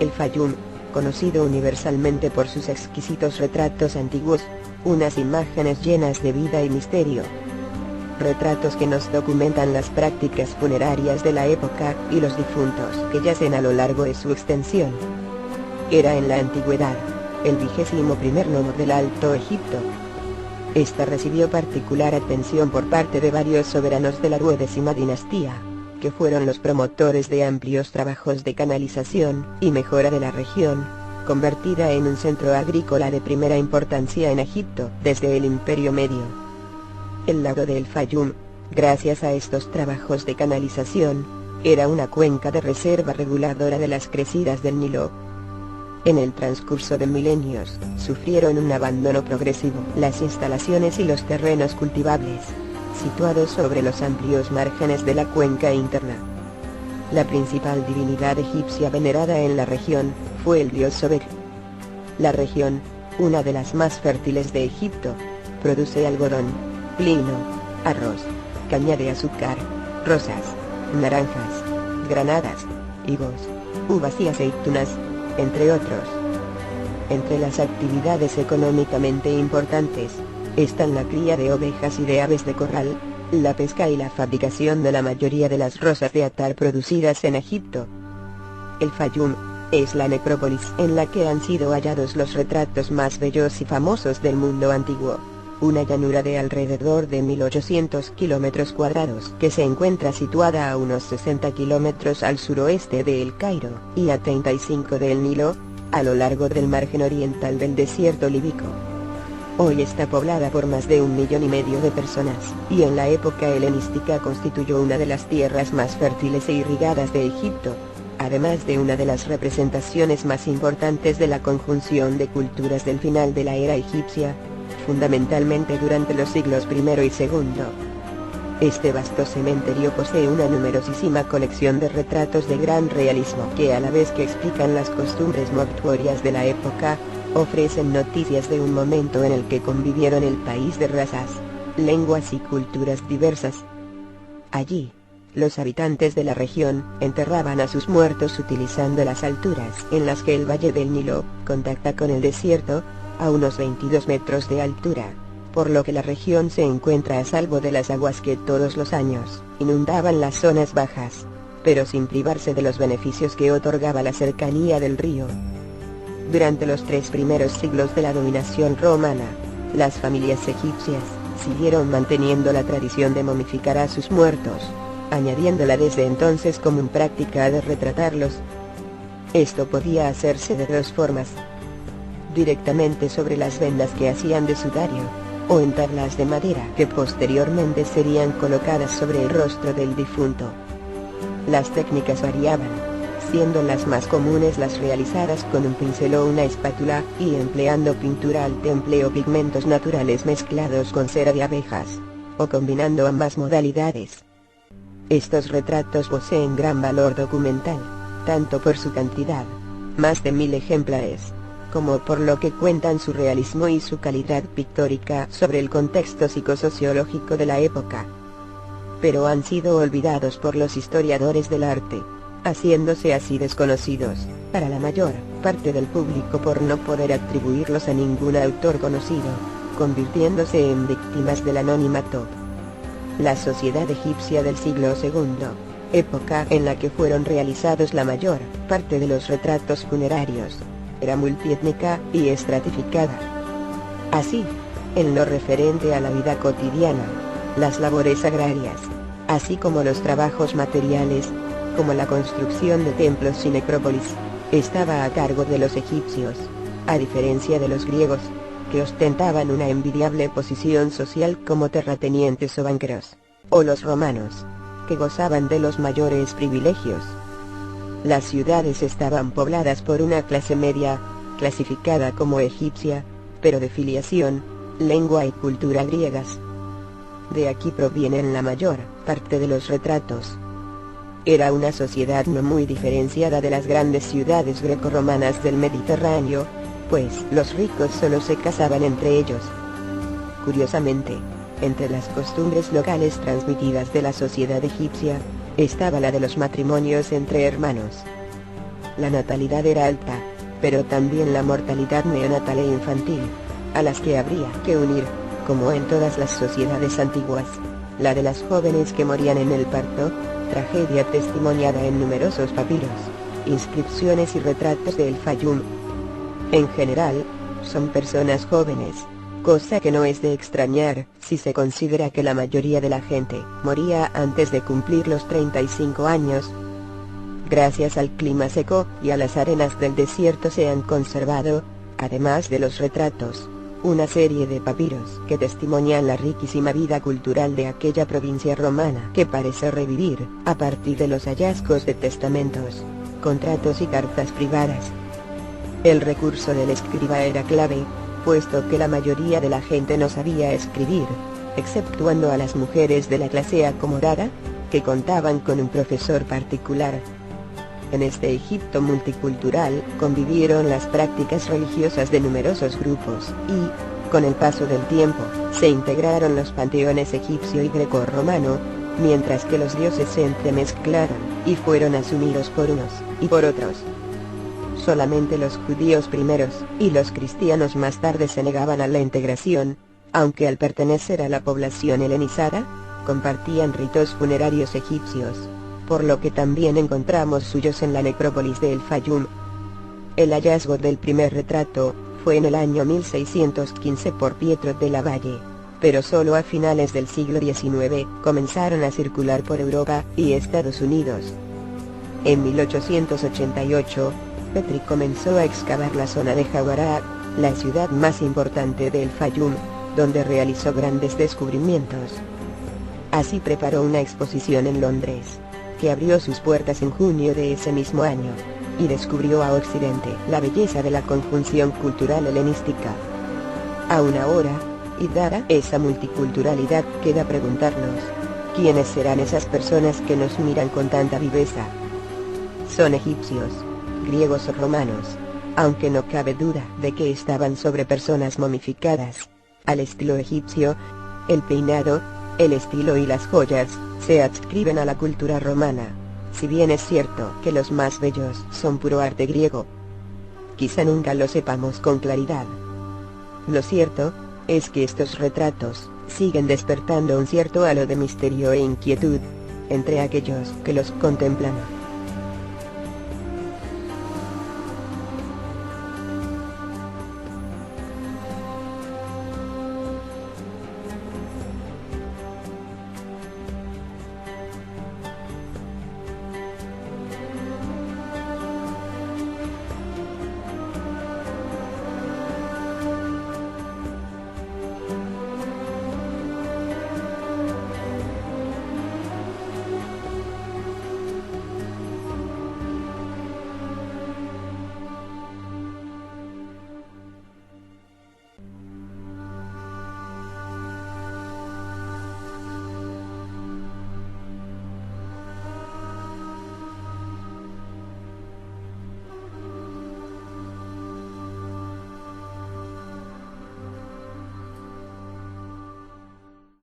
El Fayum, conocido universalmente por sus exquisitos retratos antiguos, unas imágenes llenas de vida y misterio. Retratos que nos documentan las prácticas funerarias de la época y los difuntos que yacen a lo largo de su extensión. Era en la antigüedad, el 21º nomo del Alto Egipto. Esta recibió particular atención por parte de varios soberanos de la 12ª dinastía, que fueron los promotores de amplios trabajos de canalización y mejora de la región, convertida en un centro agrícola de primera importancia en Egipto desde el Imperio Medio. El lago del Fayum, gracias a estos trabajos de canalización, era una cuenca de reserva reguladora de las crecidas del Nilo. En el transcurso de milenios, sufrieron un abandono progresivo las instalaciones y los terrenos cultivables, situados sobre los amplios márgenes de la cuenca interna. La principal divinidad egipcia venerada en la región, fue el dios Sobek. La región, una de las más fértiles de Egipto, produce algodón, lino, arroz, caña de azúcar, rosas, naranjas, granadas, higos, uvas y aceitunas, entre otros. Entre las actividades económicamente importantes, están la cría de ovejas y de aves de corral, la pesca y la fabricación de la mayoría de las rosas de atar producidas en Egipto. El Fayum, es la necrópolis en la que han sido hallados los retratos más bellos y famosos del mundo antiguo. Una llanura de alrededor de 1800 kilómetros cuadrados que se encuentra situada a unos 60 kilómetros al suroeste de El Cairo y a 35 del Nilo, a lo largo del margen oriental del desierto líbico. Hoy está poblada por más de 1,5 millones de personas, y en la época helenística constituyó una de las tierras más fértiles e irrigadas de Egipto, además de una de las representaciones más importantes de la conjunción de culturas del final de la era egipcia, fundamentalmente durante los siglos I y II. Este vasto cementerio posee una numerosísima colección de retratos de gran realismo que, a la vez que explican las costumbres mortuorias de la época, ofrecen noticias de un momento en el que convivieron el país de razas, lenguas y culturas diversas. Allí, los habitantes de la región enterraban a sus muertos utilizando las alturas en las que el valle del Nilo contacta con el desierto, a unos 22 metros de altura, por lo que la región se encuentra a salvo de las aguas que todos los años inundaban las zonas bajas, pero sin privarse de los beneficios que otorgaba la cercanía del río. Durante los 3 primeros siglos de la dominación romana, las familias egipcias siguieron manteniendo la tradición de momificar a sus muertos, añadiéndola desde entonces como una práctica de retratarlos. Esto podía hacerse de 2 formas: directamente sobre las vendas que hacían de sudario, o en tablas de madera que posteriormente serían colocadas sobre el rostro del difunto. Las técnicas variaban, siendo las más comunes las realizadas con un pincel o una espátula, y empleando pintura al temple o pigmentos naturales mezclados con cera de abejas, o combinando ambas modalidades. Estos retratos poseen gran valor documental, tanto por su cantidad, más de 1000 ejemplares, como por lo que cuentan su realismo y su calidad pictórica sobre el contexto psicosociológico de la época. Pero han sido olvidados por los historiadores del arte, haciéndose así desconocidos para la mayor parte del público por no poder atribuirlos a ningún autor conocido, convirtiéndose en víctimas del anonimato. La sociedad egipcia del siglo II, época en la que fueron realizados la mayor parte de los retratos funerarios, era multiétnica y estratificada. Así, en lo referente a la vida cotidiana, las labores agrarias, así como los trabajos materiales, como la construcción de templos y necrópolis, estaba a cargo de los egipcios, a diferencia de los griegos, que ostentaban una envidiable posición social como terratenientes o banqueros, o los romanos, que gozaban de los mayores privilegios. Las ciudades estaban pobladas por una clase media, clasificada como egipcia, pero de filiación, lengua y cultura griegas. De aquí provienen la mayor parte de los retratos. Era una sociedad no muy diferenciada de las grandes ciudades grecorromanas del Mediterráneo, pues los ricos solo se casaban entre ellos. Curiosamente, entre las costumbres locales transmitidas de la sociedad egipcia, estaba la de los matrimonios entre hermanos. La natalidad era alta, pero también la mortalidad neonatal e infantil, a las que habría que unir, como en todas las sociedades antiguas, la de las jóvenes que morían en el parto, tragedia testimoniada en numerosos papiros, inscripciones y retratos de El Fayum. En general, son personas jóvenes, cosa que no es de extrañar, si se considera que la mayoría de la gente moría antes de cumplir los 35 años. Gracias al clima seco y a las arenas del desierto se han conservado, además de los retratos, una serie de papiros que testimonian la riquísima vida cultural de aquella provincia romana que parece revivir a partir de los hallazgos de testamentos, contratos y cartas privadas. El recurso del escriba era clave, puesto que la mayoría de la gente no sabía escribir, exceptuando a las mujeres de la clase acomodada, que contaban con un profesor particular. En este Egipto multicultural convivieron las prácticas religiosas de numerosos grupos y, con el paso del tiempo, se integraron los panteones egipcio y greco-romano, mientras que los dioses se entremezclaron y fueron asumidos por unos y por otros. Solamente los judíos primeros y los cristianos más tarde se negaban a la integración, aunque al pertenecer a la población helenizada, compartían ritos funerarios egipcios, por lo que también encontramos suyos en la necrópolis de El Fayum. El hallazgo del primer retrato fue en el año 1615 por Pietro della Valle, pero solo a finales del siglo XIX comenzaron a circular por Europa y Estados Unidos. En 1888, Petri comenzó a excavar la zona de Jawara, la ciudad más importante de El Fayum, donde realizó grandes descubrimientos. Así preparó una exposición en Londres, que abrió sus puertas en junio de ese mismo año, y descubrió a Occidente la belleza de la conjunción cultural helenística. Aún ahora, y dada esa multiculturalidad, queda preguntarnos, ¿quiénes serán esas personas que nos miran con tanta viveza? Son egipcios, griegos o romanos, aunque no cabe duda de que estaban sobre personas momificadas. Al estilo egipcio, el peinado, el estilo y las joyas se adscriben a la cultura romana, si bien es cierto que los más bellos son puro arte griego. Quizá nunca lo sepamos con claridad. Lo cierto es que estos retratos siguen despertando un cierto halo de misterio e inquietud entre aquellos que los contemplan.